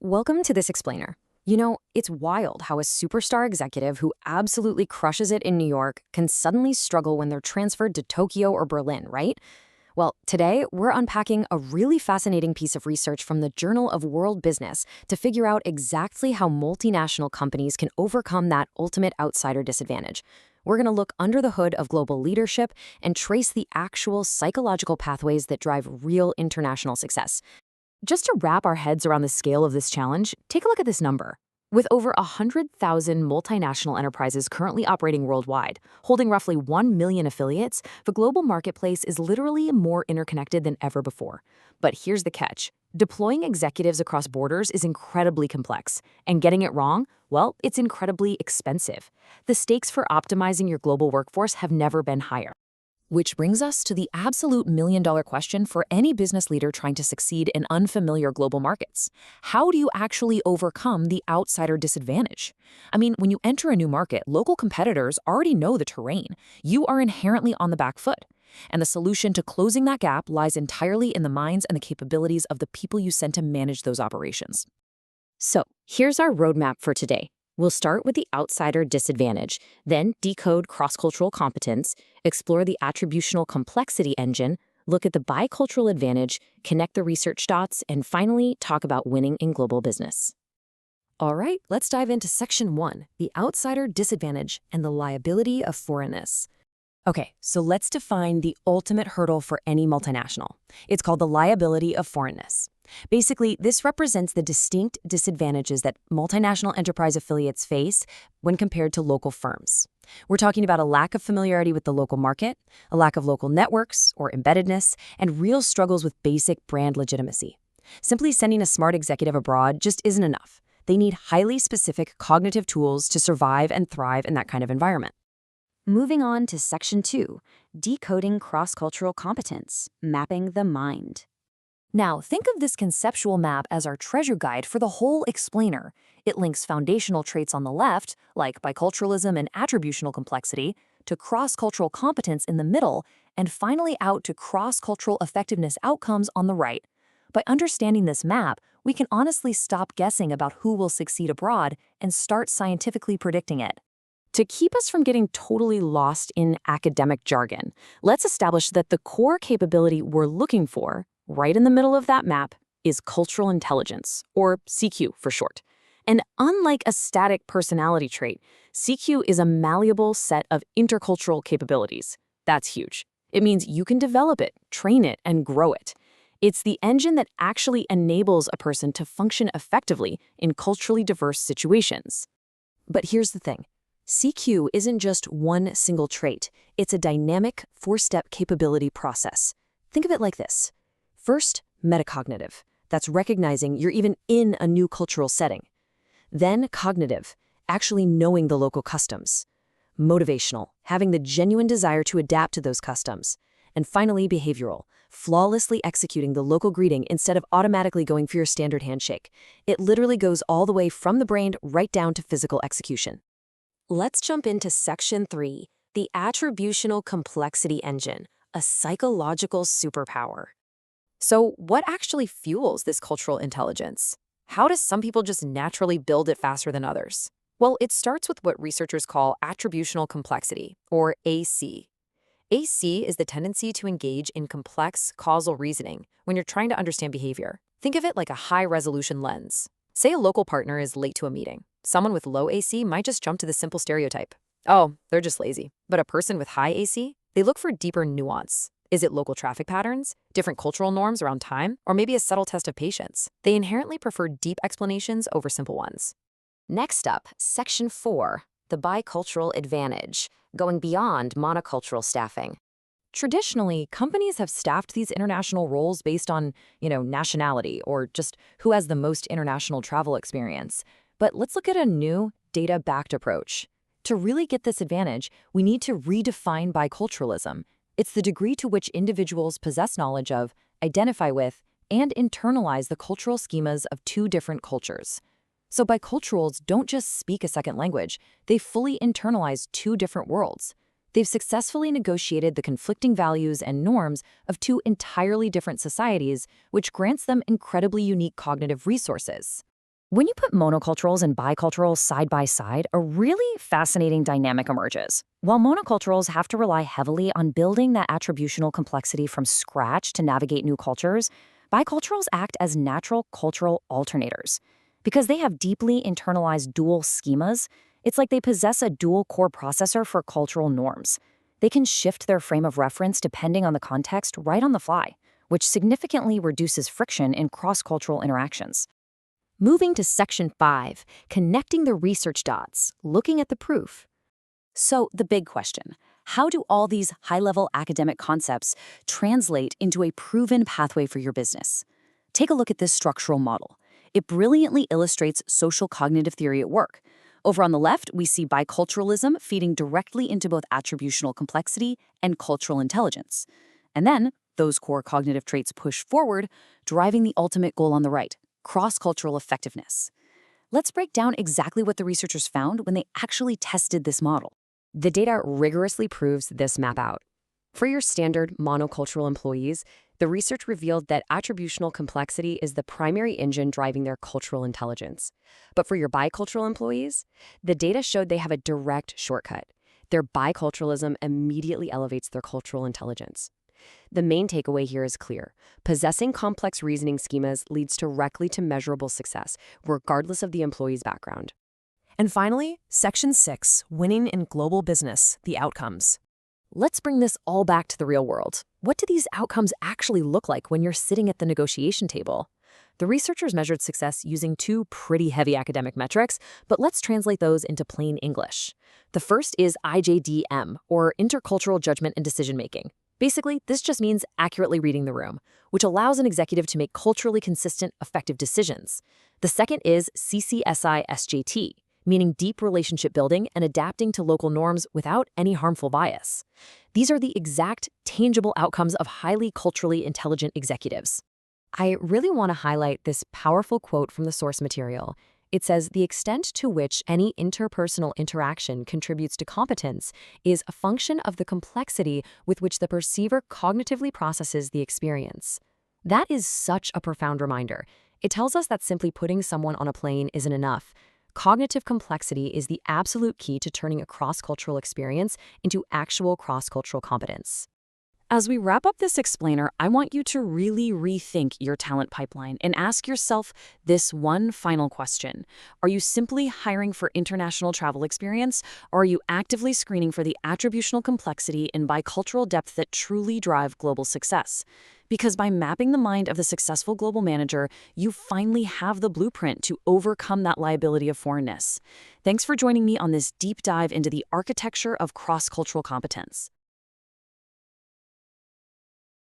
Welcome to this explainer. It's wild how a superstar executive who absolutely crushes it in New York can suddenly struggle when they're transferred to Tokyo or Berlin, right? Well, today we're unpacking a really fascinating piece of research from the Journal of World Business to figure out exactly how multinational companies can overcome that ultimate outsider disadvantage. We're going to look under the hood of global leadership and trace the actual psychological pathways that drive real international success. Just to wrap our heads around the scale of this challenge, take a look at this number. With over 100,000 multinational enterprises currently operating worldwide, holding roughly 1 million affiliates, the global marketplace is literally more interconnected than ever before. But here's the catch. Deploying executives across borders is incredibly complex, and getting it wrong, well, it's incredibly expensive. The stakes for optimizing your global workforce have never been higher. Which brings us to the absolute million-dollar question for any business leader trying to succeed in unfamiliar global markets. How do you actually overcome the outsider disadvantage? When you enter a new market, local competitors already know the terrain. You are inherently on the back foot. And the solution to closing that gap lies entirely in the minds and the capabilities of the people you send to manage those operations. So, here's our roadmap for today. We'll start with the outsider disadvantage, then decode cross-cultural competence, explore the attributional complexity engine, look at the bicultural advantage, connect the research dots, and finally talk about winning in global business. All right, let's dive into Section 1, the outsider disadvantage and the liability of foreignness. Okay, so let's define the ultimate hurdle for any multinational. It's called the liability of foreignness. Basically, this represents the distinct disadvantages that multinational enterprise affiliates face when compared to local firms. We're talking about a lack of familiarity with the local market, a lack of local networks or embeddedness, and real struggles with basic brand legitimacy. Simply sending a smart executive abroad just isn't enough. They need highly specific cognitive tools to survive and thrive in that kind of environment. Moving on to Section 2, decoding cross-cultural competence, mapping the mind. Now, think of this conceptual map as our treasure guide for the whole explainer. It links foundational traits on the left, like biculturalism and attributional complexity, to cross-cultural competence in the middle, and finally out to cross-cultural effectiveness outcomes on the right. By understanding this map, we can honestly stop guessing about who will succeed abroad and start scientifically predicting it. To keep us from getting totally lost in academic jargon, let's establish that the core capability we're looking for, right in the middle of that map, is cultural intelligence, or CQ for short. And unlike a static personality trait, CQ is a malleable set of intercultural capabilities. That's huge. It means you can develop it, train it, and grow it. It's the engine that actually enables a person to function effectively in culturally diverse situations. But here's the thing. CQ isn't just one single trait. It's a dynamic, four-step capability process. Think of it like this. First, metacognitive. That's recognizing you're even in a new cultural setting. Then cognitive, actually knowing the local customs. Motivational, having the genuine desire to adapt to those customs. And finally, behavioral, flawlessly executing the local greeting instead of automatically going for your standard handshake. It literally goes all the way from the brain right down to physical execution. Let's jump into Section 3, the attributional complexity engine, a psychological superpower. So what actually fuels this cultural intelligence? How do some people just naturally build it faster than others? Well, it starts with what researchers call attributional complexity, or AC. AC is the tendency to engage in complex causal reasoning when you're trying to understand behavior. Think of it like a high-resolution lens. Say a local partner is late to a meeting. Someone with low AC might just jump to the simple stereotype. Oh, they're just lazy. But a person with high AC, they look for deeper nuance. Is it local traffic patterns, different cultural norms around time, or maybe a subtle test of patience? They inherently prefer deep explanations over simple ones. Next up, Section 4, the bicultural advantage, going beyond monocultural staffing. Traditionally, companies have staffed these international roles based on, nationality or just who has the most international travel experience. But let's look at a new, data-backed approach. To really get this advantage, we need to redefine biculturalism. It's the degree to which individuals possess knowledge of, identify with, and internalize the cultural schemas of two different cultures. So biculturals don't just speak a second language, they fully internalize two different worlds. They've successfully negotiated the conflicting values and norms of two entirely different societies, which grants them incredibly unique cognitive resources. When you put monoculturals and biculturals side by side, a really fascinating dynamic emerges. While monoculturals have to rely heavily on building that attributional complexity from scratch to navigate new cultures, biculturals act as natural cultural alternators. Because they have deeply internalized dual schemas, it's like they possess a dual core processor for cultural norms. They can shift their frame of reference depending on the context right on the fly, which significantly reduces friction in cross-cultural interactions. Moving to Section 5, connecting the research dots, looking at the proof. So, the big question: how do all these high-level academic concepts translate into a proven pathway for your business? Take a look at this structural model. It brilliantly illustrates social cognitive theory at work. Over on the left, we see biculturalism feeding directly into both attributional complexity and cultural intelligence. And then, those core cognitive traits push forward, driving the ultimate goal on the right: cross-cultural effectiveness. Let's break down exactly what the researchers found when they actually tested this model. The data rigorously proves this map out. For your standard monocultural employees, the research revealed that attributional complexity is the primary engine driving their cultural intelligence. But for your bicultural employees, the data showed they have a direct shortcut. Their biculturalism immediately elevates their cultural intelligence. The main takeaway here is clear. Possessing complex reasoning schemas leads directly to measurable success, regardless of the employee's background. And finally, Section 6, winning in global business, the outcomes. Let's bring this all back to the real world. What do these outcomes actually look like when you're sitting at the negotiation table? The researchers measured success using two pretty heavy academic metrics, but let's translate those into plain English. The first is IJDM, or Intercultural Judgment and Decision Making. Basically, this just means accurately reading the room, which allows an executive to make culturally consistent, effective decisions. The second is CCSI-SJT, meaning deep relationship building and adapting to local norms without any harmful bias. These are the exact, tangible outcomes of highly culturally intelligent executives. I really want to highlight this powerful quote from the source material. It says, "The extent to which any interpersonal interaction contributes to competence is a function of the complexity with which the perceiver cognitively processes the experience." That is such a profound reminder. It tells us that simply putting someone on a plane isn't enough. Cognitive complexity is the absolute key to turning a cross-cultural experience into actual cross-cultural competence. As we wrap up this explainer, I want you to really rethink your talent pipeline and ask yourself this one final question. Are you simply hiring for international travel experience, or are you actively screening for the attributional complexity and bicultural depth that truly drive global success? Because by mapping the mind of the successful global manager, you finally have the blueprint to overcome that liability of foreignness. Thanks for joining me on this deep dive into the architecture of cross-cultural competence.